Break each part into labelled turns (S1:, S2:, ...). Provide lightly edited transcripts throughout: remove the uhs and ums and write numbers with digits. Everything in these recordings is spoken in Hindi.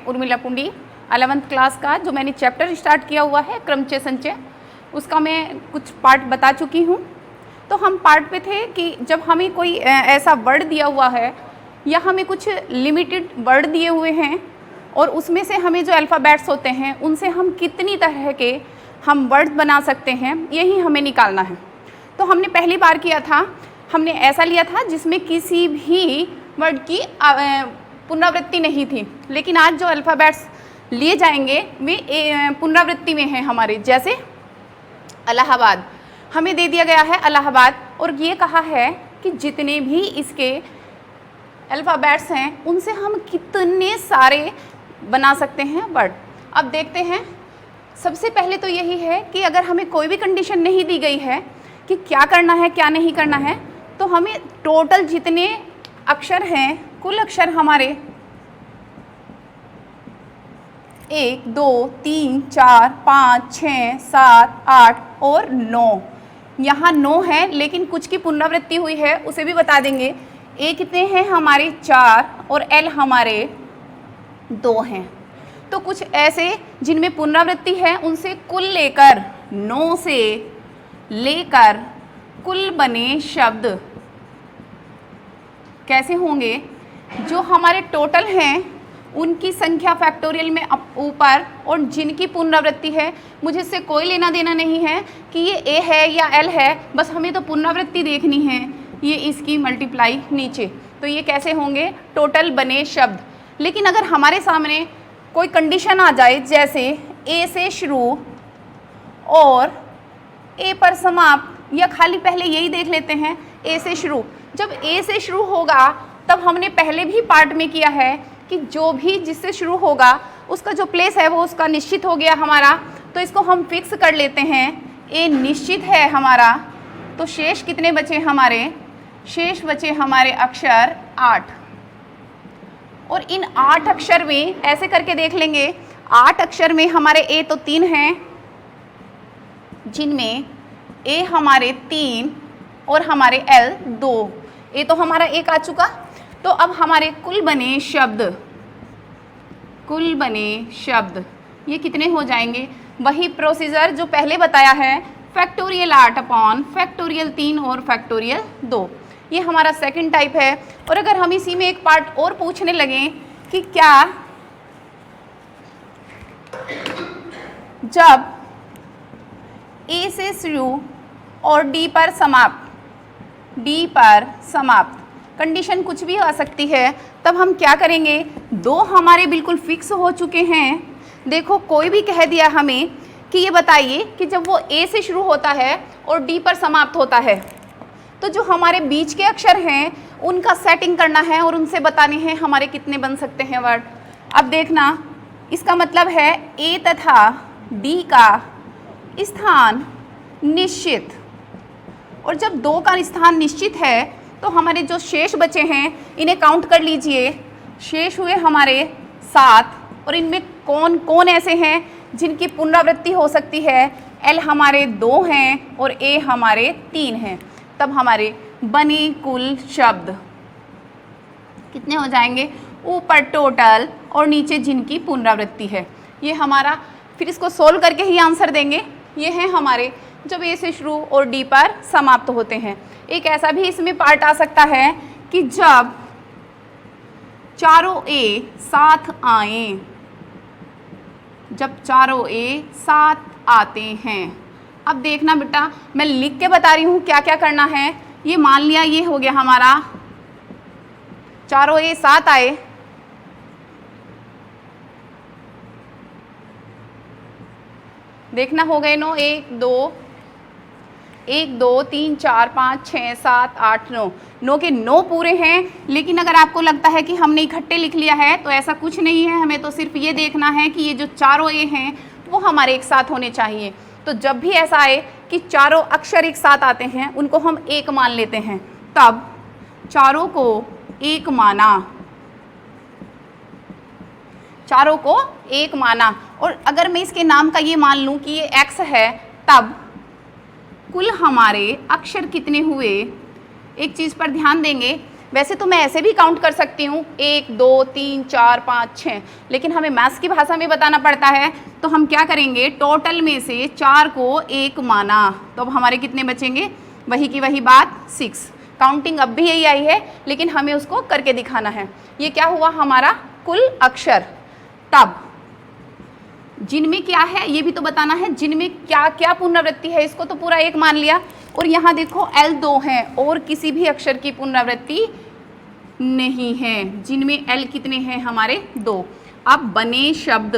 S1: उर्मिला पुंडी 11th क्लास का जो मैंने चैप्टर स्टार्ट किया हुआ है क्रमचय संचय, उसका मैं कुछ पार्ट बता चुकी हूँ। तो हम पार्ट पे थे कि जब हमें कोई ऐसा वर्ड दिया हुआ है या हमें कुछ लिमिटेड वर्ड दिए हुए हैं और उसमें से हमें जो अल्फ़ाबेट्स होते हैं उनसे हम कितनी तरह के हम वर्ड बना सकते हैं, यही हमें निकालना है। तो हमने पहली बार किया था, हमने ऐसा लिया था जिसमें किसी भी वर्ड की पुनरावृत्ति नहीं थी, लेकिन आज जो अल्फ़ाबेट्स लिए जाएंगे वे पुनरावृत्ति में हैं हमारे। जैसे इलाहाबाद हमें दे दिया गया है इलाहाबाद, और ये कहा है कि जितने भी इसके अल्फ़ाबेट्स हैं उनसे हम कितने सारे बना सकते हैं वर्ड। अब देखते हैं, सबसे पहले तो यही है कि अगर हमें कोई भी कंडीशन नहीं दी गई है कि क्या करना है क्या नहीं करना है, तो हमें टोटल जितने अक्षर हैं, कुल अक्षर हमारे 1 2 3 4 5 6 7 8 और 9, यहाँ 9 है लेकिन कुछ की पुनरावृत्ति हुई है उसे भी बता देंगे। ए कितने हैं हमारे 4 और एल हमारे 2 हैं। तो कुछ ऐसे जिनमें पुनरावृत्ति है उनसे कुल लेकर 9 से लेकर कुल बने शब्द कैसे होंगे, जो हमारे टोटल हैं उनकी संख्या फैक्टोरियल में ऊपर, और जिनकी पुनरावृत्ति है मुझे इससे कोई लेना देना नहीं है कि ये ए है या एल है, बस हमें तो पुनरावृत्ति देखनी है, ये इसकी मल्टीप्लाई नीचे। तो ये कैसे होंगे, टोटल बने शब्द। लेकिन अगर हमारे सामने कोई कंडीशन आ जाए, जैसे ए से शुरू और ए पर समाप्त, या खाली पहले यही देख लेते हैं ए से शुरू। जब ए से शुरू होगा तब हमने पहले भी पार्ट में किया है कि जो भी जिससे शुरू होगा उसका जो प्लेस है वो उसका निश्चित हो गया हमारा, तो इसको हम फिक्स कर लेते हैं। ए निश्चित है हमारा, तो शेष कितने बचे हमारे, शेष बचे हमारे अक्षर 8। और इन 8 अक्षर में ऐसे करके देख लेंगे, 8 अक्षर में हमारे ए तो 3 हैं, जिनमें ए हमारे 3 और हमारे एल 2। ए तो हमारा 1 आ चुका। तो अब हमारे कुल बने शब्द, कुल बने शब्द ये कितने हो जाएंगे, वही प्रोसीजर जो पहले बताया है, फैक्टोरियल 8 अपॉन फैक्टोरियल 3 और फैक्टोरियल 2। ये हमारा सेकंड टाइप है। और अगर हम इसी में एक पार्ट और पूछने लगें कि क्या जब ए से शुरू और डी पर समाप्त, डी पर समाप्त कंडीशन कुछ भी आ सकती है, तब हम क्या करेंगे, 2 हमारे बिल्कुल फिक्स हो चुके हैं। देखो कोई भी कह दिया हमें कि ये बताइए कि जब वो ए से शुरू होता है और डी पर समाप्त होता है, तो जो हमारे बीच के अक्षर हैं उनका सेटिंग करना है और उनसे बताने हैं हमारे कितने बन सकते हैं वर्ड। अब देखना, इसका मतलब है ए तथा डी का स्थान निश्चित, और जब 2 का स्थान निश्चित है तो हमारे जो शेष बचे हैं इन्हें काउंट कर लीजिए, शेष हुए हमारे 7। और इनमें कौन कौन ऐसे हैं जिनकी पुनरावृत्ति हो सकती है, एल हमारे 2 हैं और ए हमारे 3 हैं। तब हमारे बने कुल शब्द कितने हो जाएंगे, ऊपर टोटल और नीचे जिनकी पुनरावृत्ति है। ये हमारा, फिर इसको सोल्व करके ही आंसर देंगे। ये हैं हमारे जब ए से शुरू और डी पर समाप्त होते हैं। एक ऐसा भी इसमें पार्ट आ सकता है कि जब चारों ए साथ आए, जब चारों ए साथ आते हैं। अब देखना बेटा, मैं लिख के बता रही हूँ क्या क्या करना है। ये मान लिया ये हो गया हमारा, चारों ए साथ आए, देखना हो गए 9, 1 2 3 4 5 6 7 8 9, 9 के 9 पूरे हैं। लेकिन अगर आपको लगता है कि हमने इकट्ठे लिख लिया है तो ऐसा कुछ नहीं है, हमें तो सिर्फ ये देखना है कि ये जो चारों ए हैं वो हमारे एक साथ होने चाहिए। तो जब भी ऐसा आए कि चारों अक्षर एक साथ आते हैं उनको हम एक मान लेते हैं, तब चारों को एक माना, चारों को एक माना। और अगर मैं इसके नाम का ये मान लूँ कि ये x है, तब कुल हमारे अक्षर कितने हुए, एक चीज़ पर ध्यान देंगे वैसे तो मैं ऐसे भी काउंट कर सकती हूँ 1 2 3 4 5 6, लेकिन हमें मैथ्स की भाषा में बताना पड़ता है, तो हम क्या करेंगे, टोटल में से 4 को 1 माना, तो अब हमारे कितने बचेंगे, वही की वही बात 6। काउंटिंग अब भी यही आई है, लेकिन हमें उसको करके दिखाना है। ये क्या हुआ हमारा कुल अक्षर। तब जिनमें क्या है ये भी तो बताना है, जिनमें क्या क्या पुनरावृत्ति है, इसको तो पूरा 1 मान लिया। और यहाँ देखो L 2 है और किसी भी अक्षर की पुनरावृत्ति नहीं है, जिनमें L कितने हैं हमारे 2। अब बने शब्द,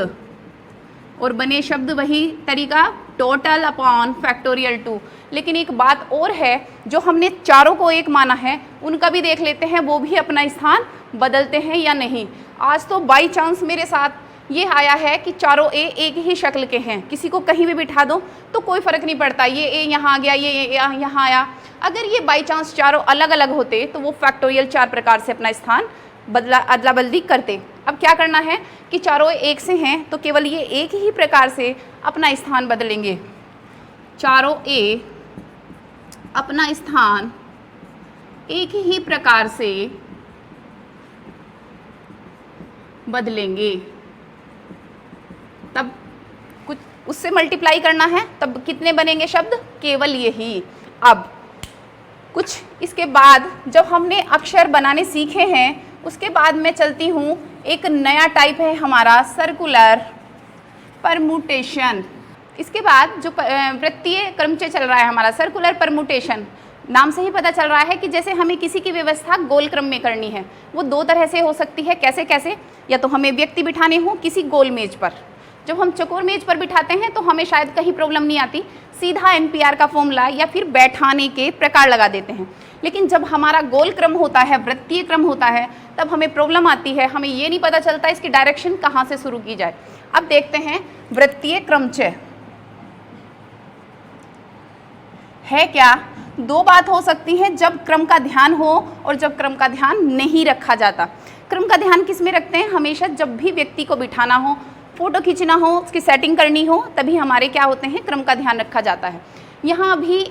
S1: और बने शब्द वही तरीका, टोटल अपॉन फैक्टोरियल 2। लेकिन एक बात और है, जो हमने चारों को 1 माना है उनका भी देख लेते हैं, वो भी अपना स्थान बदलते हैं या नहीं। आज तो बाई चांस मेरे साथ ये आया है कि चारों ए एक ही शक्ल के हैं, किसी को कहीं भी बिठा दो तो कोई फ़र्क नहीं पड़ता, ये ए यहाँ आ गया, ये यहाँ आया। अगर ये बाई चांस चारों अलग अलग होते तो वो फैक्टोरियल 4 प्रकार से अपना स्थान अदला बदली करते। अब क्या करना है कि चारों एक से हैं तो केवल ये एक ही प्रकार से अपना स्थान बदलेंगे, चारों ए अपना स्थान एक ही प्रकार से बदलेंगे। तब कुछ उससे मल्टीप्लाई करना है, तब कितने बनेंगे शब्द, केवल यही। अब कुछ इसके बाद जब हमने अक्षर बनाने सीखे हैं, उसके बाद मैं चलती हूँ, एक नया टाइप है हमारा सर्कुलर परमुटेशन। इसके बाद जो वृत्तीय क्रमचय चल रहा है हमारा सर्कुलर परमुटेशन, नाम से ही पता चल रहा है कि जैसे हमें किसी की व्यवस्था गोल क्रम में करनी है, वो 2 तरह से हो सकती है। कैसे कैसे, या तो हमें व्यक्ति बिठाने हों किसी गोल मेज पर। जब हम चौकोर मेज पर बिठाते हैं तो हमें शायद कहीं प्रॉब्लम नहीं आती, सीधा NPR का फॉर्मूला या फिर बैठाने के प्रकार लगा देते हैं। लेकिन जब हमारा गोल क्रम होता है, वृत्तीय क्रम होता है, तब हमें प्रॉब्लम आती है, हमें ये नहीं पता चलता इसकी डायरेक्शन कहाँ से शुरू की जाए। अब देखते हैं वृत्तीय क्रमचय है क्या। 2 बात हो सकती है, जब क्रम का ध्यान हो और जब क्रम का ध्यान नहीं रखा जाता। क्रम का ध्यान किस में रखते हैं, हमेशा जब भी व्यक्ति को बिठाना हो, फोटो खींचना हो, उसकी सेटिंग करनी हो, तभी हमारे क्या होते हैं, क्रम का ध्यान रखा जाता है। यहाँ अभी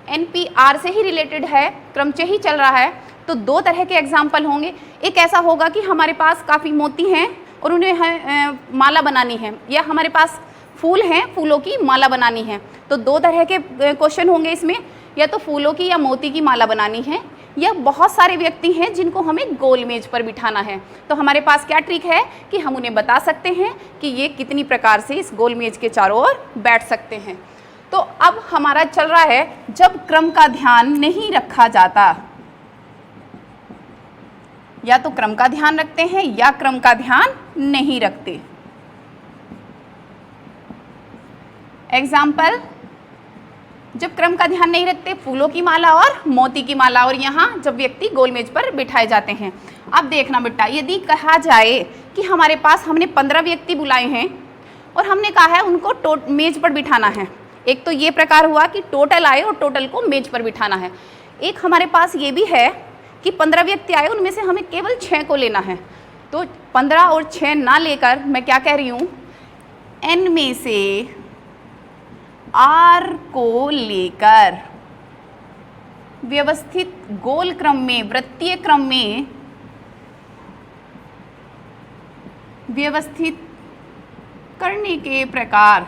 S1: NPR से ही रिलेटेड है, क्रमचय ही चल रहा है, तो 2 तरह के एग्जाम्पल होंगे। एक ऐसा होगा कि हमारे पास काफ़ी मोती हैं और उन्हें माला बनानी है, या हमारे पास फूल हैं, फूलों की माला बनानी है। तो 2 तरह के क्वेश्चन होंगे इसमें, या तो फूलों की या मोती की माला बनानी है, या बहुत सारे व्यक्ति हैं जिनको हमें गोल मेज पर बिठाना है। तो हमारे पास क्या ट्रिक है कि हम उन्हें बता सकते हैं कि ये कितनी प्रकार से इस गोल मेज के चारों ओर बैठ सकते हैं। तो अब हमारा चल रहा है जब क्रम का ध्यान नहीं रखा जाता, या तो क्रम का ध्यान रखते हैं या क्रम का ध्यान नहीं रखते। एग्जाम्पल, जब क्रम का ध्यान नहीं रखते, फूलों की माला और मोती की माला, और यहाँ जब व्यक्ति गोल मेज पर बिठाए जाते हैं। अब देखना बेटा, यदि कहा जाए कि हमारे पास हमने 15 व्यक्ति बुलाए हैं और हमने कहा है उनको मेज पर बिठाना है। एक तो ये प्रकार हुआ कि टोटल आए और टोटल को मेज पर बिठाना है। एक हमारे पास ये भी है कि 15 व्यक्ति आए, उनमें से हमें केवल 6 को लेना है। तो 15 और 6 ना लेकर मैं क्या कह रही हूँ, N में से R को लेकर व्यवस्थित गोल क्रम में, वृत्तीय क्रम में व्यवस्थित करने के प्रकार।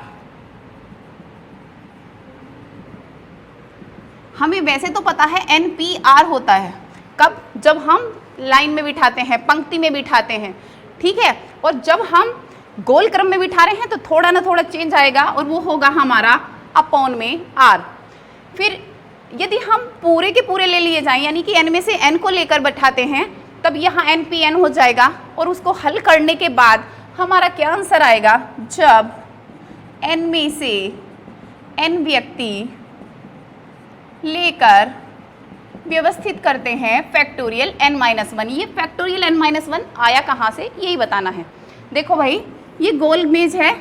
S1: हमें वैसे तो पता है NPR होता है, कब, जब हम लाइन में बिठाते हैं, पंक्ति में बिठाते हैं, ठीक है। और जब हम गोल क्रम में बिठा रहे हैं तो थोड़ा ना थोड़ा चेंज आएगा, और वो होगा हमारा अपॉन में R। फिर यदि हम पूरे के पूरे ले लिए जाएं, यानी कि N में से N को लेकर बैठाते हैं, तब यहाँ NPN हो जाएगा। और उसको हल करने के बाद हमारा क्या आंसर आएगा, जब N में से N व्यक्ति लेकर व्यवस्थित करते हैं फैक्टोरियल n-1। ये फैक्टोरियल n-1 आया कहाँ से, यही बताना है। देखो भाई, ये गोल मेज है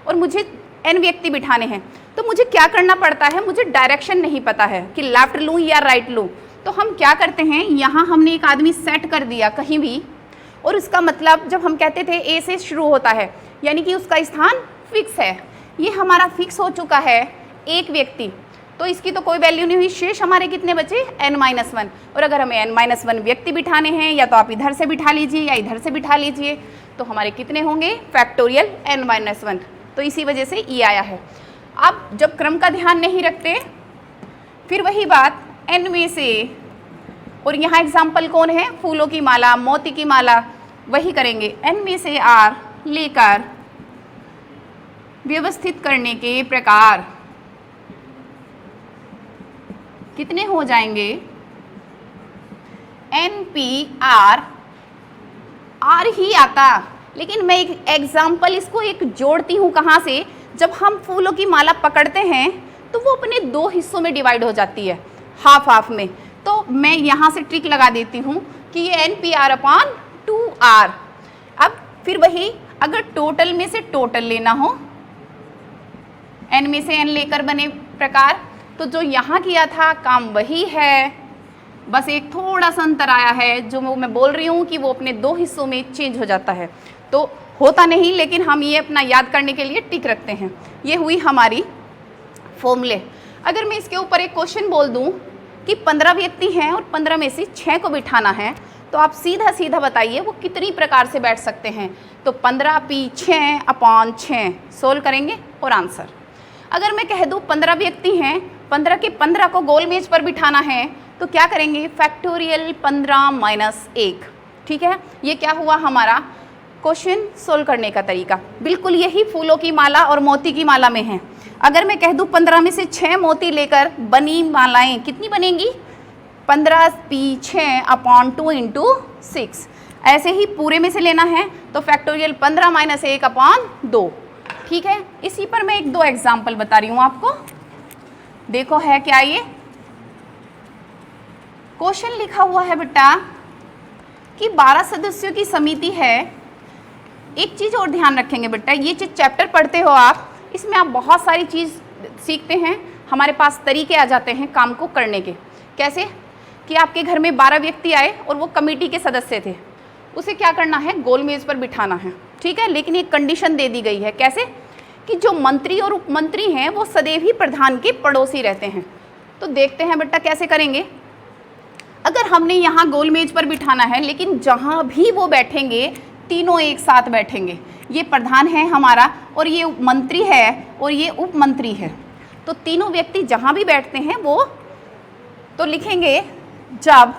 S1: और मुझे n व्यक्ति बिठाने हैं, तो मुझे क्या करना पड़ता है, मुझे डायरेक्शन नहीं पता है कि लेफ्ट लूँ या राइट लूँ। तो हम क्या करते हैं, यहाँ हमने एक आदमी सेट कर दिया कहीं भी, और उसका मतलब जब हम कहते थे A से शुरू होता है, यानी कि उसका स्थान फिक्स है। ये हमारा फिक्स हो चुका है एक व्यक्ति। तो इसकी तो कोई वैल्यू नहीं हुई, शेष हमारे कितने बचे n-1। और अगर हमें n-1 व्यक्ति बिठाने हैं, या तो आप इधर से बिठा लीजिए या इधर से बिठा लीजिए, तो हमारे कितने होंगे फैक्टोरियल n-1। तो इसी वजह से ई आया है। अब जब क्रम का ध्यान नहीं रखते, फिर वही बात n में से, और यहाँ एग्जाम्पल कौन है, फूलों की माला, मोती की माला, वही करेंगे। n में से r लेकर व्यवस्थित करने के प्रकार कितने हो जाएंगे, NPR। R ही आता, लेकिन मैं एक एग्जाम्पल इसको एक जोड़ती हूँ कहाँ से, जब हम फूलों की माला पकड़ते हैं तो वो अपने दो हिस्सों में डिवाइड हो जाती है, हाफ हाफ में। तो मैं यहाँ से ट्रिक लगा देती हूँ कि ये NPR/2R। अब फिर वही, अगर टोटल में से टोटल लेना हो, n में से n लेकर बने प्रकार, तो जो यहाँ किया था काम वही है, बस एक थोड़ा सा अंतर आया है, जो मैं बोल रही हूँ कि वो अपने दो हिस्सों में चेंज हो जाता है। तो होता नहीं, लेकिन हम ये अपना याद करने के लिए टिक रखते हैं। ये हुई हमारी फॉर्मूले। अगर मैं इसके ऊपर एक क्वेश्चन बोल दूँ कि 15 व्यक्ति हैं और 15 में से 6 को बिठाना है, तो आप सीधा सीधा बताइए वो कितनी प्रकार से बैठ सकते हैं। तो 15p 6/6 सोल्व करेंगे और आंसर। अगर मैं कह दूँ 15 व्यक्ति हैं, 15 के 15 को गोल मेज पर बिठाना है, तो क्या करेंगे, फैक्टोरियल 15-1। ठीक है, ये क्या हुआ हमारा क्वेश्चन सोल्व करने का तरीका। बिल्कुल यही फूलों की माला और मोती की माला में है। अगर मैं कह दूँ 15 में से 6 मोती लेकर बनी मालाएं कितनी बनेंगी, 15p 6/2 × 6। ऐसे ही पूरे में से लेना है तो फैक्टोरियल 15-1/2। ठीक है, इसी पर मैं 1-2 एग्जाम्पल बता रही हूँ आपको। देखो है क्या, ये क्वेश्चन लिखा हुआ है बेटा कि 12 सदस्यों की समिति है। एक चीज़ और ध्यान रखेंगे बेटा, ये चीज़ चैप्टर पढ़ते हो आप, इसमें आप बहुत सारी चीज़ सीखते हैं, हमारे पास तरीके आ जाते हैं काम को करने के। कैसे कि आपके घर में 12 व्यक्ति आए और वो कमेटी के सदस्य थे, उसे क्या करना है, गोल मेज़ पर बिठाना है। ठीक है, लेकिन एक कंडीशन दे दी गई है, कैसे कि जो मंत्री और उप मंत्री हैं वो सदैव ही प्रधान के पड़ोसी रहते हैं। तो देखते हैं बेटा कैसे करेंगे। अगर हमने यहाँ गोल मेज पर बिठाना है, लेकिन जहाँ भी वो बैठेंगे तीनों एक साथ बैठेंगे, ये प्रधान है हमारा और ये मंत्री है और ये उप मंत्री है, तो तीनों व्यक्ति जहाँ भी बैठते हैं वो तो लिखेंगे। जब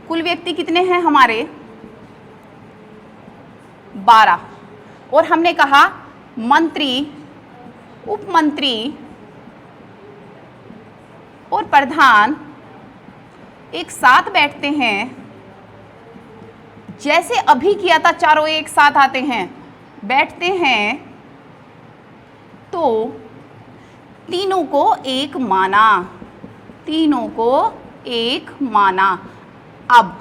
S1: कुल व्यक्ति कितने हैं हमारे 12, और हमने कहा मंत्री, उप मंत्री और प्रधान एक साथ बैठते हैं, जैसे अभी किया था, चारों एक साथ आते हैं बैठते हैं, तो तीनों को एक माना, तीनों को एक माना। अब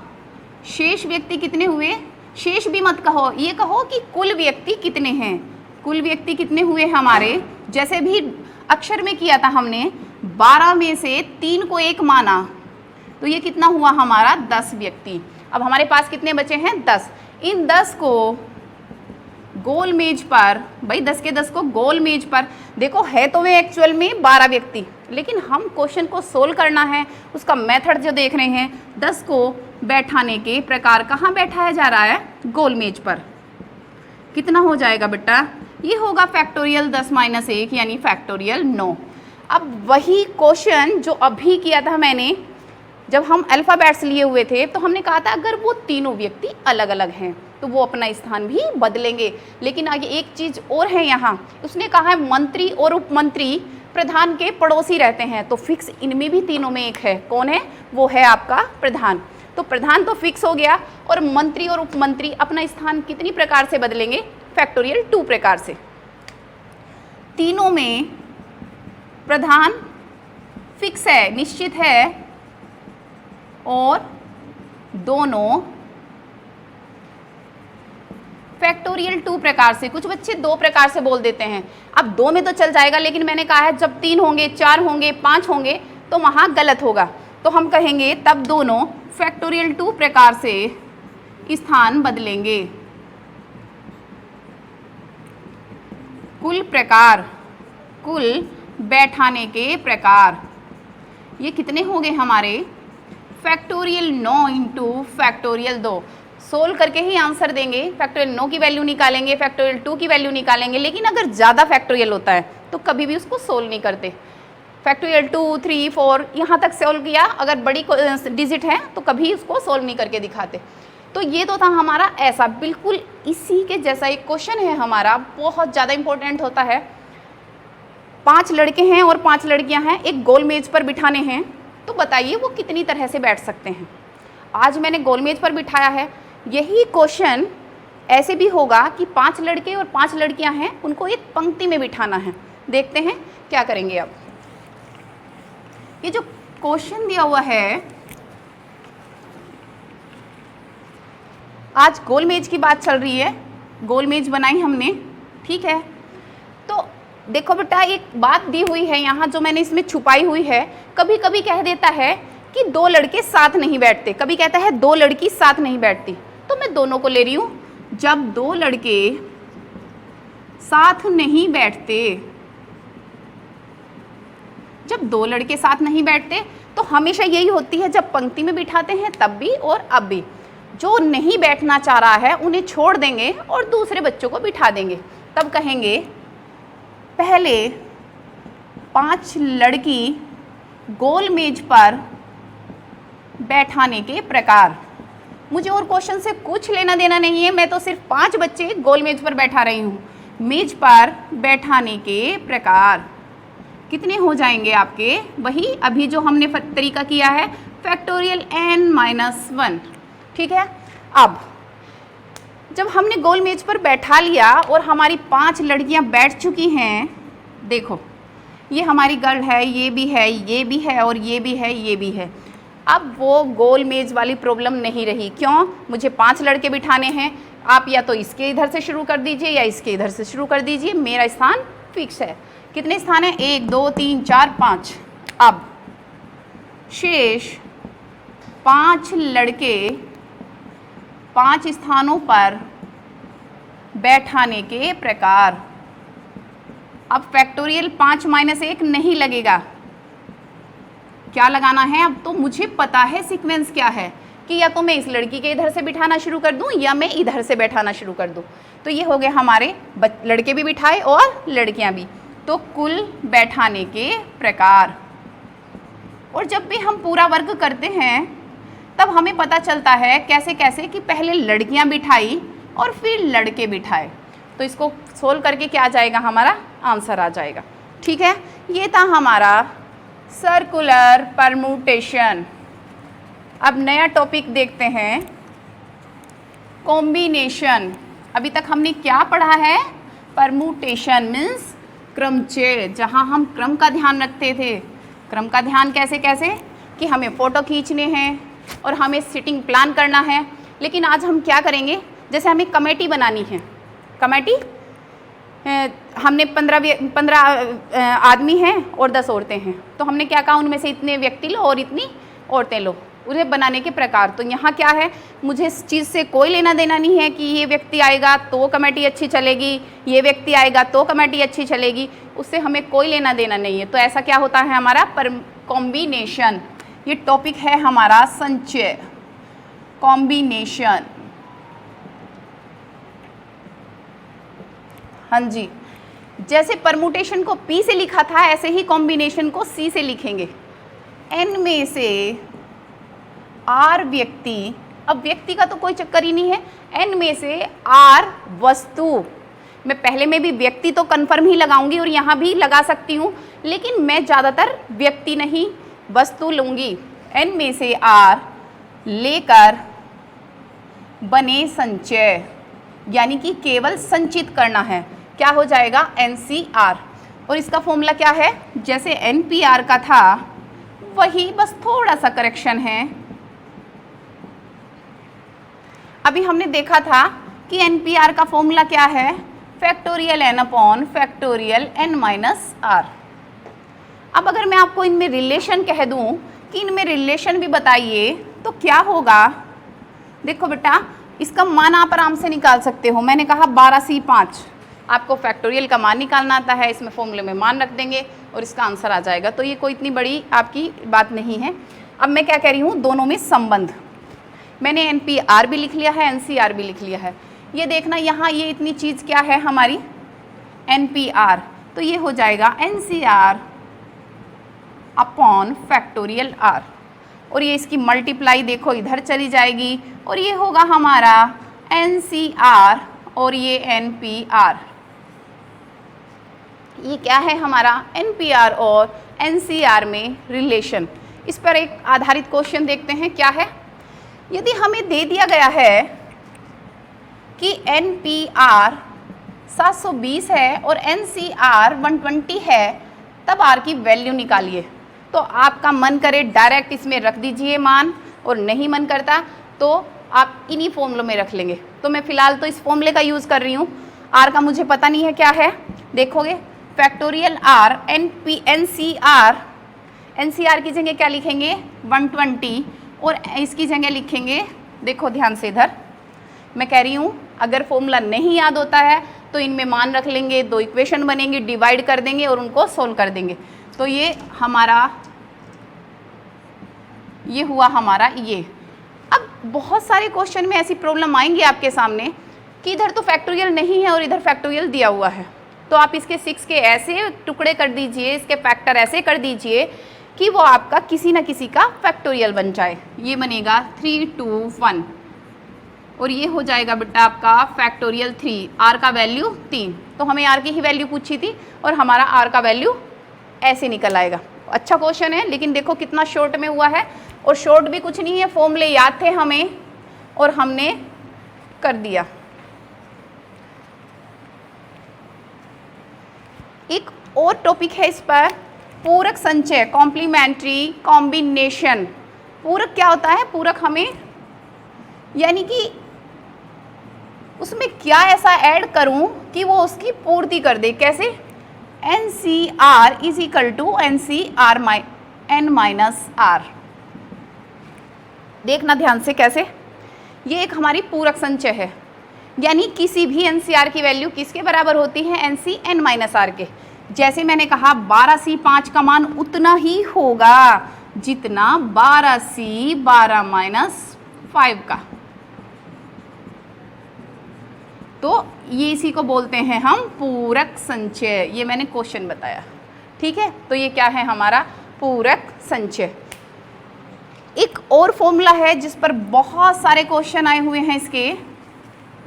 S1: शेष व्यक्ति कितने हुए, शेष भी मत कहो, ये कहो कि कुल व्यक्ति कितने हैं। कुल व्यक्ति कितने हुए हमारे, जैसे भी अक्षर में किया था हमने, 12 में से 3 को एक माना, तो ये कितना हुआ हमारा 10 व्यक्ति। अब हमारे पास कितने बचे हैं 10। इन 10 को गोल मेज पर, भाई 10 के 10 को गोल मेज पर, देखो है तो वे एक्चुअल में 12 व्यक्ति, लेकिन हम क्वेश्चन को सोल्व करना है, उसका मेथड जो देख रहे हैं, 10 को बैठाने के प्रकार कहाँ बैठाया जा रहा है, गोल मेज पर। कितना हो जाएगा बेटा, ये होगा फैक्टोरियल 10-1 यानी फैक्टोरियल 9। अब वही क्वेश्चन जो अभी किया था मैंने, जब हम अल्फ़ाबेट्स लिए हुए थे, तो हमने कहा था अगर वो तीनों व्यक्ति अलग अलग हैं तो वो अपना स्थान भी बदलेंगे। लेकिन आगे एक चीज़ और है यहाँ, उसने कहा है मंत्री और उप मंत्री प्रधान के पड़ोसी रहते हैं, तो फिक्स इनमें भी तीनों में एक है, कौन है, वो है आपका प्रधान। तो प्रधान तो फिक्स हो गया, और मंत्री और उप मंत्री अपना स्थान कितनी प्रकार से बदलेंगे, फैक्टोरियल 2 प्रकार से। तीनों में प्रधान फिक्स है, निश्चित है, और दोनों फैक्टोरियल 2 प्रकार से। कुछ बच्चे 2 प्रकार से बोल देते हैं, अब 2 में तो चल जाएगा, लेकिन मैंने कहा है जब 3 होंगे, 4 होंगे, 5 होंगे तो वहाँ गलत होगा, तो हम कहेंगे तब दोनों फैक्टोरियल 2 प्रकार से स्थान बदलेंगे। कुल बैठाने के प्रकार। ये कितने हो गए हमारे? Factorial 9 into factorial 2। सोल्व करके ही आंसर देंगे। फैक्टोरियल 9 की वैल्यू निकालेंगे, फैक्टोरियल 2 की वैल्यू निकालेंगे, लेकिन अगर ज़्यादा फैक्टोरियल होता है तो कभी भी उसको सोल्व नहीं करते। फैक्टोरियल 2, 3, 4 यहाँ तक सोल्व किया, अगर बड़ी डिजिट है तो कभी उसको सोल्व नहीं करके दिखाते। तो ये तो था हमारा ऐसा, बिल्कुल इसी के जैसा एक क्वेश्चन है हमारा, बहुत ज़्यादा इंपॉर्टेंट होता है। 5 लड़के हैं और 5 लड़कियां हैं, एक गोल मेज पर बिठाने हैं, तो बताइए वो कितनी तरह से बैठ सकते हैं। आज मैंने गोल मेज पर बिठाया है, यही क्वेश्चन ऐसे भी होगा कि 5 लड़के और 5 लड़कियां हैं, उनको एक पंक्ति में बिठाना है। देखते हैं क्या करेंगे। अब ये जो क्वेश्चन दिया हुआ है, आज गोल मेज की बात चल रही है, गोल मेज बनाई हमने, ठीक है। तो देखो बेटा, एक बात दी हुई है यहाँ जो मैंने इसमें छुपाई हुई है। कभी कभी कह देता है कि 2 लड़के साथ नहीं बैठते, कभी कहता है 2 लड़की साथ नहीं बैठती, तो मैं दोनों को ले रही हूँ। जब 2 लड़के साथ नहीं बैठते, जब 2 लड़के साथ नहीं बैठते तो हमेशा यही होती है, जब पंक्ति में बिठाते हैं तब भी और अब भी। जो नहीं बैठना चाह रहा है उन्हें छोड़ देंगे और दूसरे बच्चों को बिठा देंगे। तब कहेंगे पहले 5 लड़की गोल मेज पर बैठाने के प्रकार। मुझे और क्वेश्चन से कुछ लेना देना नहीं है, मैं तो सिर्फ 5 बच्चे गोल मेज पर बैठा रही हूँ। मेज पर बैठाने के प्रकार कितने हो जाएंगे आपके? वही अभी जो हमने तरीका किया है, फैक्टोरियल n-1, ठीक है। अब जब हमने गोल मेज पर बैठा लिया और हमारी 5 लड़कियां बैठ चुकी हैं, देखो ये हमारी गर्ल है, ये भी है, ये भी है और ये भी है, ये भी है। अब वो गोल मेज वाली प्रॉब्लम नहीं रही। क्यों? मुझे 5 लड़के बिठाने हैं, आप या तो इसके इधर से शुरू कर दीजिए या इसके इधर से शुरू कर दीजिए, मेरा स्थान फिक्स है। कितने स्थान हैं? 1, 2, 3, 4, 5। अब शेष 5 लड़के 5 स्थानों पर बैठाने के प्रकार। अब फैक्टोरियल 5-1 नहीं लगेगा, क्या लगाना है? अब तो मुझे पता है सीक्वेंस क्या है, कि या तो मैं इस लड़की के इधर से बिठाना शुरू कर दूं या मैं इधर से बैठाना शुरू कर दूं। तो ये हो गए हमारे लड़के भी बिठाए और लड़कियां भी, तो कुल बैठाने के प्रकार। और जब भी हम पूरा वर्ग करते हैं तब हमें पता चलता है कैसे कैसे कि पहले लड़कियां बिठाई और फिर लड़के बिठाए। तो इसको सोल्व करके क्या आ जाएगा? हमारा आंसर आ जाएगा, ठीक है। ये था हमारा सर्कुलर परम्यूटेशन। अब नया टॉपिक देखते हैं, कॉम्बिनेशन। अभी तक हमने क्या पढ़ा है? परम्यूटेशन मीन्स क्रमचय, जहाँ हम क्रम का ध्यान रखते थे। क्रम का ध्यान कैसे कैसे? कि हमें फ़ोटो खींचने हैं और हमें सिटिंग प्लान करना है। लेकिन आज हम क्या करेंगे, जैसे हमें कमेटी बनानी है, कमेटी हमने 15 आदमी हैं और 10 औरतें हैं, तो हमने क्या कहा, उनमें से इतने व्यक्ति लो और इतनी औरतें लो, उन्हें बनाने के प्रकार। तो यहाँ क्या है, मुझे इस चीज़ से कोई लेना देना नहीं है कि ये व्यक्ति आएगा तो कमेटी अच्छी चलेगी, ये व्यक्ति आएगा तो कमेटी अच्छी चलेगी, उससे हमें कोई लेना देना नहीं है। तो ऐसा क्या होता है हमारा कॉम्बिनेशन। ये टॉपिक है हमारा संचय, कॉम्बिनेशन। हाँ जी, जैसे परम्यूटेशन को P से लिखा था ऐसे ही कॉम्बिनेशन को C से लिखेंगे। N में से R व्यक्ति, अब व्यक्ति का तो कोई चक्कर ही नहीं है, N में से R वस्तु। मैं पहले में भी व्यक्ति तो कन्फर्म ही लगाऊंगी और यहाँ भी लगा सकती हूँ, लेकिन मैं ज़्यादातर व्यक्ति नहीं वस्तु लूँगी। N में से R लेकर बने संचय, यानी कि केवल संचित करना है, क्या हो जाएगा? NCR। और इसका फॉर्मूला क्या है? जैसे NPR का था वही, बस थोड़ा सा करेक्शन है। अभी हमने देखा था कि NPR का फॉर्मूला क्या है? Factorial n upon factorial n-r। अब अगर मैं आपको इनमें रिलेशन कह दूं कि इनमें रिलेशन भी बताइए तो क्या होगा? देखो बेटा, इसका मान आप आराम से निकाल सकते हो। मैंने कहा 12C5, आपको फैक्टोरियल का मान निकालना आता है, इसमें फॉर्मूले में मान रख देंगे और इसका आंसर आ जाएगा। तो ये कोई इतनी बड़ी आपकी बात नहीं है। अब मैं क्या कह रही हूँ, दोनों में संबंध, मैंने NPR भी लिख लिया है, NCR भी लिख लिया है। ये देखना यहाँ ये इतनी चीज़ क्या है हमारी NPR, तो ये हो जाएगा NCR अपॉन फैक्टोरियल R, और ये इसकी मल्टीप्लाई देखो इधर चली जाएगी और ये होगा हमारा NCR और ये NPR। ये क्या है हमारा NPR और NCR में रिलेशन। इस पर एक आधारित क्वेश्चन देखते हैं क्या है। यदि हमें दे दिया गया है कि NPR 720 है और NCR 120 है, तब R की वैल्यू निकालिए। तो आपका मन करे डायरेक्ट इसमें रख दीजिए मान, और नहीं मन करता तो आप इन्हीं फॉर्मूलों में रख लेंगे। तो मैं फ़िलहाल तो इस फॉर्मूले का यूज़ कर रही हूँ। R का मुझे पता नहीं है क्या है, देखोगे फैक्टोरियल R NCR की जगह क्या लिखेंगे 120 और इसकी जगह लिखेंगे, देखो ध्यान से इधर मैं कह रही हूँ, अगर फॉर्मूला नहीं याद होता है तो इनमें मान रख लेंगे, दो इक्वेशन बनेंगे, डिवाइड कर देंगे और उनको सोल्व कर देंगे। तो ये हमारा ये हुआ हमारा ये। अब बहुत सारे क्वेश्चन में ऐसी प्रॉब्लम आएंगी आपके सामने कि इधर तो फैक्टोरियल नहीं है और इधर फैक्टोरियल दिया हुआ है, तो आप इसके 6 के ऐसे टुकड़े कर दीजिए, इसके फैक्टर ऐसे कर दीजिए कि वो आपका किसी ना किसी का फैक्टोरियल बन जाए। ये बनेगा 3 2 1 और ये हो जाएगा बेटा आपका फैक्टोरियल 3, R का वैल्यू 3। तो हमें R की ही वैल्यू पूछी थी और हमारा R का वैल्यू ऐसे निकल आएगा। अच्छा क्वेश्चन है, लेकिन देखो कितना शॉर्ट में हुआ है, और शॉर्ट भी कुछ नहीं है, फॉर्मूले याद थे हमें और हमने कर दिया। एक और टॉपिक है इस पर, पूरक संचय, कॉम्प्लीमेंट्री कॉम्बिनेशन। पूरक क्या होता है, पूरक हमें यानी कि उसमें क्या ऐसा ऐड करूं कि वो उसकी पूर्ति कर दे। कैसे, NCR is equal to NCR N-R। देखना ध्यान से कैसे, ये एक हमारी पूरक संचय है, यानी किसी भी NCR की वैल्यू किसके बराबर होती है, NC N-R के। जैसे मैंने कहा 12C 5 का मान उतना ही होगा जितना 12C 12 - 5 का। तो ये इसी को बोलते हैं हम पूरक संचय। ये मैंने क्वेश्चन बताया, ठीक है। तो ये क्या है हमारा पूरक संचय। एक और फॉर्मूला है जिस पर बहुत सारे क्वेश्चन आए हुए हैं इसके,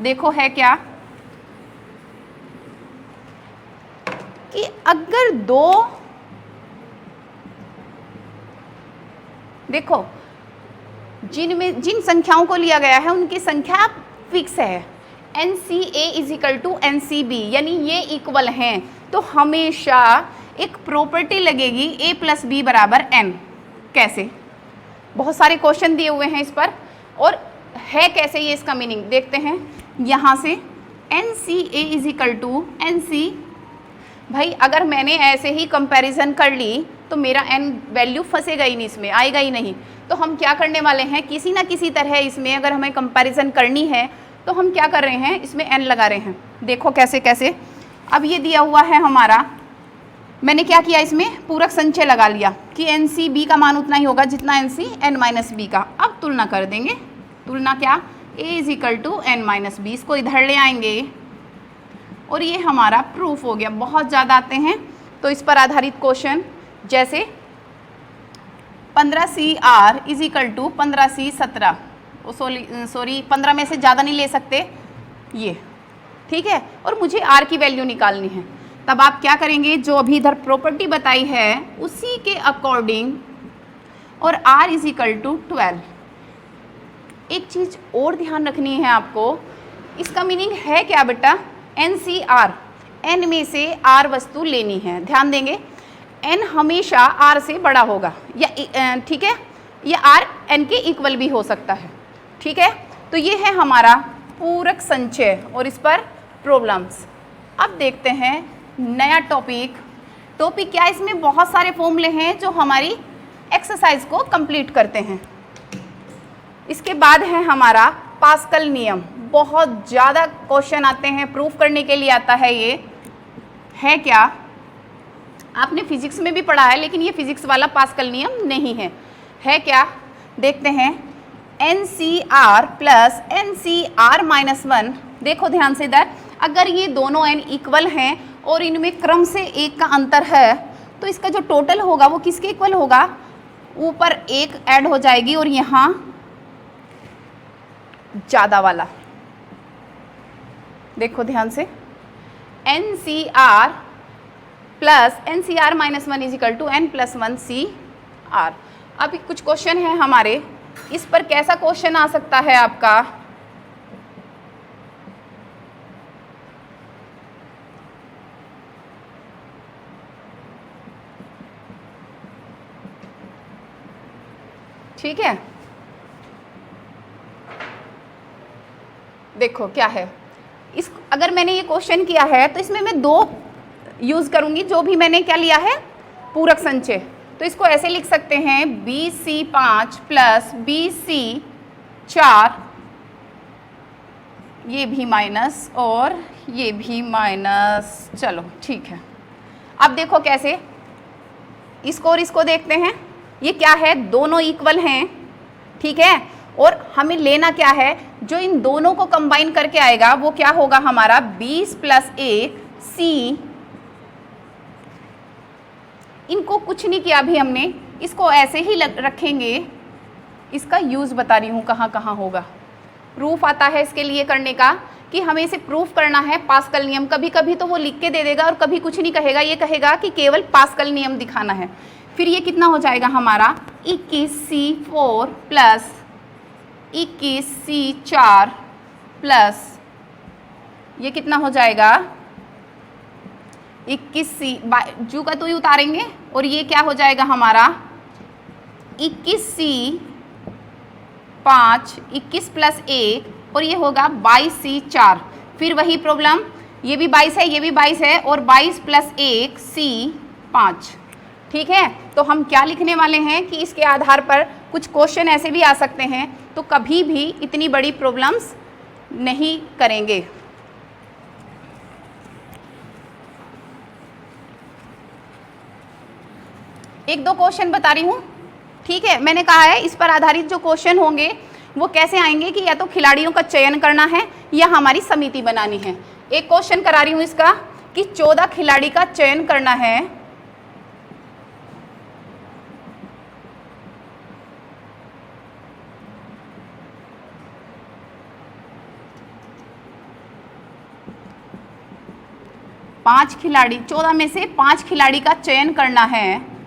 S1: देखो है क्या कि अगर देखो जिन संख्याओं को लिया गया है उनकी संख्या फिक्स है, NCA is equal to NCB, यानी ये इक्वल हैं, तो हमेशा एक प्रॉपर्टी लगेगी A + B = N। कैसे, बहुत सारे क्वेश्चन दिए हुए हैं इस पर, और है कैसे ये, इसका मीनिंग देखते हैं। यहाँ से NCA is equal to NC, भाई अगर मैंने ऐसे ही कंपैरिजन कर ली तो मेरा N वैल्यू फंसेगा ही नहीं, इसमें आएगा ही नहीं। तो हम क्या करने वाले हैं, किसी ना किसी तरह इसमें अगर हमें कंपैरिजन करनी है तो हम क्या कर रहे हैं, इसमें N लगा रहे हैं। देखो कैसे कैसे, अब ये दिया हुआ है हमारा, मैंने क्या किया, इसमें पूरक संचय लगा लिया कि NCB का मान उतना ही होगा जितना NC N-B का। अब तुलना कर देंगे, तुलना क्या, A is equal to N-B, इसको इधर ले आएंगे और ये हमारा प्रूफ हो गया। बहुत ज़्यादा आते हैं तो इस पर आधारित क्वेश्चन, जैसे 15CR is equal to 15C 17, sorry 15 में से ज़्यादा नहीं ले सकते ये, ठीक है, और मुझे R की वैल्यू निकालनी है। तब आप क्या करेंगे, जो अभी इधर प्रॉपर्टी बताई है उसी के अकॉर्डिंग, और R इज इक्वल टू 12। एक चीज़ और ध्यान रखनी है आपको, इसका मीनिंग है क्या बेटा, NCR, N में से R वस्तु लेनी है। ध्यान देंगे N हमेशा R से बड़ा होगा, या ठीक है, या R N के इक्वल भी हो सकता है, ठीक है। तो ये है हमारा पूरक संचय और इस पर प्रॉब्लम्स। अब देखते हैं नया टॉपिक क्या, इसमें बहुत सारे फॉर्मूले हैं जो हमारी एक्सरसाइज को कंप्लीट करते हैं। इसके बाद है हमारा पास्कल नियम। बहुत ज़्यादा क्वेश्चन आते हैं, प्रूफ करने के लिए आता है। ये है क्या, आपने फिजिक्स में भी पढ़ा है, लेकिन ये फिजिक्स वाला पास्कल नियम नहीं है क्या, देखते हैं। NCR प्लस NCR-1, देखो ध्यान से इधर, अगर ये दोनों n इक्वल हैं और इनमें क्रम से 1 का अंतर है, तो इसका जो टोटल होगा वो किसके इक्वल होगा, ऊपर 1 ऐड हो जाएगी और यहाँ ज़्यादा वाला। देखो ध्यान से, NCR plus NCR-1 is equal to N+1CR। अब कुछ क्वेश्चन है हमारे, इस पर कैसा क्वेश्चन आ सकता है आपका, ठीक है। देखो क्या है, इस अगर मैंने ये क्वेश्चन किया है तो इसमें मैं 2 यूज करूंगी, जो भी मैंने क्या लिया है, पूरक संचय। तो इसको ऐसे लिख सकते हैं BC5 प्लस BC4, ये भी माइनस और ये भी माइनस, चलो ठीक है। अब देखो कैसे, इसको और इसको देखते हैं, ये क्या है, दोनों इक्वल हैं, ठीक है। और हमें लेना क्या है, जो इन दोनों को कंबाइन करके आएगा वो क्या होगा हमारा 20 + 1 C। इनको कुछ नहीं किया अभी हमने, इसको ऐसे ही रखेंगे। इसका यूज़ बता रही हूँ कहाँ कहाँ होगा। प्रूफ आता है इसके लिए करने का कि हमें इसे प्रूफ करना है पास्कल नियम। कभी कभी तो वो लिख के दे देगा और कभी कुछ नहीं कहेगा, ये कहेगा कि केवल पास्कल नियम दिखाना है। फिर ये कितना हो जाएगा हमारा 21C4 प्लस 21C4 प्लस ये कितना हो जाएगा 21C, जू का तो ही उतारेंगे, और ये क्या हो जाएगा हमारा 21C5, 21 + 1 और ये होगा 22C4। फिर वही प्रॉब्लम, ये भी 22 है, ये भी 22 है, और 22 + 1 C5, ठीक है। तो हम क्या लिखने वाले हैं कि इसके आधार पर कुछ क्वेश्चन ऐसे भी आ सकते हैं, तो कभी भी इतनी बड़ी प्रॉब्लम्स नहीं करेंगे। एक दो क्वेश्चन बता रही हूँ, ठीक है। मैंने कहा है इस पर आधारित जो क्वेश्चन होंगे वो कैसे आएंगे कि या तो खिलाड़ियों का चयन करना है या हमारी समिति बनानी है। एक क्वेश्चन करा रही हूँ इसका कि 14 खिलाड़ी का चयन करना है, पांच खिलाड़ी, 14 में से 5 खिलाड़ी का चयन करना है।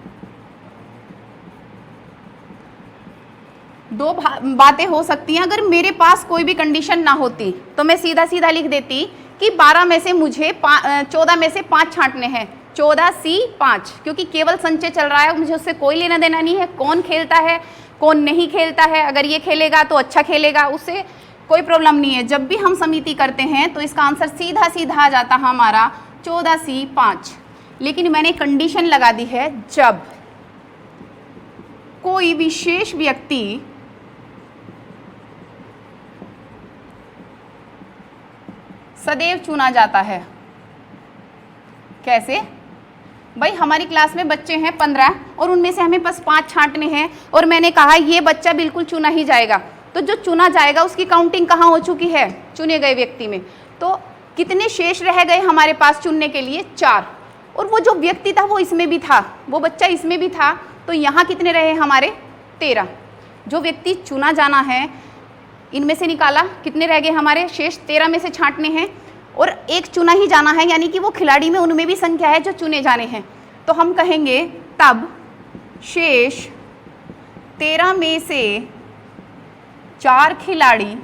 S1: दो बातें हो सकती हैं। अगर मेरे पास कोई भी कंडीशन ना होती तो मैं सीधा सीधा लिख देती कि 12 में से मुझे 14 में से 5 छांटने हैं, 14C5, क्योंकि केवल संचय चल रहा है, मुझे उससे कोई लेना देना नहीं है कौन खेलता है कौन नहीं खेलता है। अगर ये खेलेगा तो अच्छा खेलेगा, उससे कोई प्रॉब्लम नहीं है। जब भी हम समिति करते हैं तो इसका आंसर सीधा सीधा आ जाता है हमारा 14C5। लेकिन मैंने कंडीशन लगा दी है, जब कोई विशेष व्यक्ति सदैव चुना जाता है। कैसे भाई, हमारी क्लास में बच्चे हैं 15 और उनमें से हमें बस 5 छांटने हैं, और मैंने कहा ये बच्चा बिल्कुल चुना ही जाएगा, तो जो चुना जाएगा उसकी काउंटिंग कहाँ हो चुकी है, चुने गए व्यक्ति में। तो कितने शेष रह गए हमारे पास चुनने के लिए, 4। और वो जो व्यक्ति था वो इसमें भी था, वो बच्चा इसमें भी था, तो यहाँ कितने रहे हमारे 13। जो व्यक्ति चुना जाना है इनमें से निकाला, कितने रह गए हमारे शेष, 13 में से छांटने हैं और एक चुना ही जाना है, यानी कि वो खिलाड़ी में उनमें भी संख्या है जो चुने जाने हैं। तो हम कहेंगे तब शेष 13 में से 4 खिलाड़ी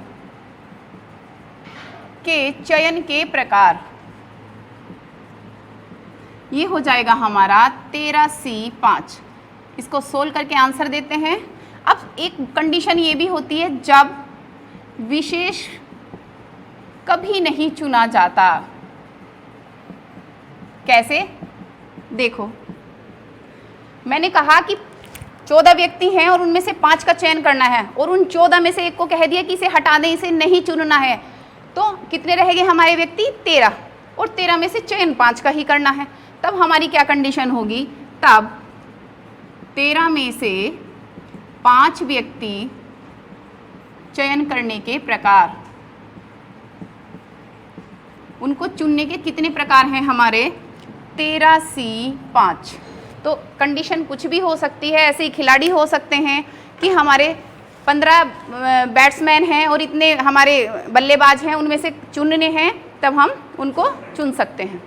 S1: के चयन के प्रकार, ये हो जाएगा हमारा 13C5। इसको सोल्व करके आंसर देते हैं। अब एक कंडीशन ये भी होती है जब विशेष कभी नहीं चुना जाता। कैसे, देखो मैंने कहा कि 14 व्यक्ति हैं और उनमें से 5 का चयन करना है, और उन 14 में से एक को कह दिया कि इसे हटा दें, इसे नहीं चुनना है। तो कितने रह गए हमारे व्यक्ति? 13, और 13 में से चयन 5 का ही करना है। तब हमारी क्या कंडीशन होगी? तब 13 में से 5 व्यक्ति चयन करने के प्रकार, उनको चुनने के कितने प्रकार हैं हमारे? 13C5। तो कंडीशन कुछ भी हो सकती है, ऐसे ही खिलाड़ी हो सकते हैं कि हमारे 15 बैट्समैन हैं और इतने हमारे बल्लेबाज हैं, उनमें से चुनने हैं, तब हम उनको चुन सकते हैं।